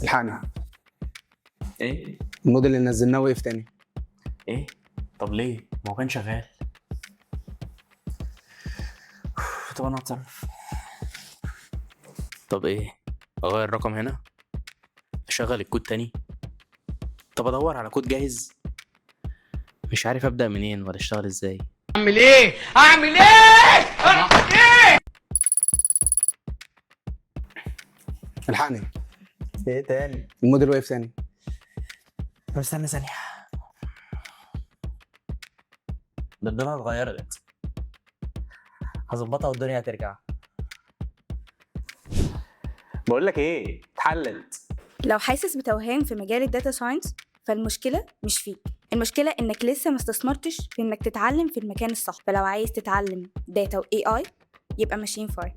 الحقني، ايه الموديل اللي نزلناه وقف تاني. ايه؟ طب ليه؟ ما هو كان شغال. طب انا هتصرف. طب ايه؟ اغير الرقم هنا، اشغل الكود تاني، طب ادور على كود جاهز. مش عارف ابدا منين ولا اشتغل ازاي. اعمل ايه؟ اعمل ايه؟ الحقني، ايه تاني؟ الموديل وقف تاني. طب استنى ثانية، ده الدنيا اتغيرت، هظبطها والدنيا هترجع. بقول لك ايه، اتحلت. لو حاسس بتوهان في مجال الداتا ساينس فالمشكلة مش فيك، المشكلة إنك لسه ما استثمرتش في إنك تتعلم في المكان الصح. فلو عايز تتعلم داتا و AI يبقى ماشين فاي.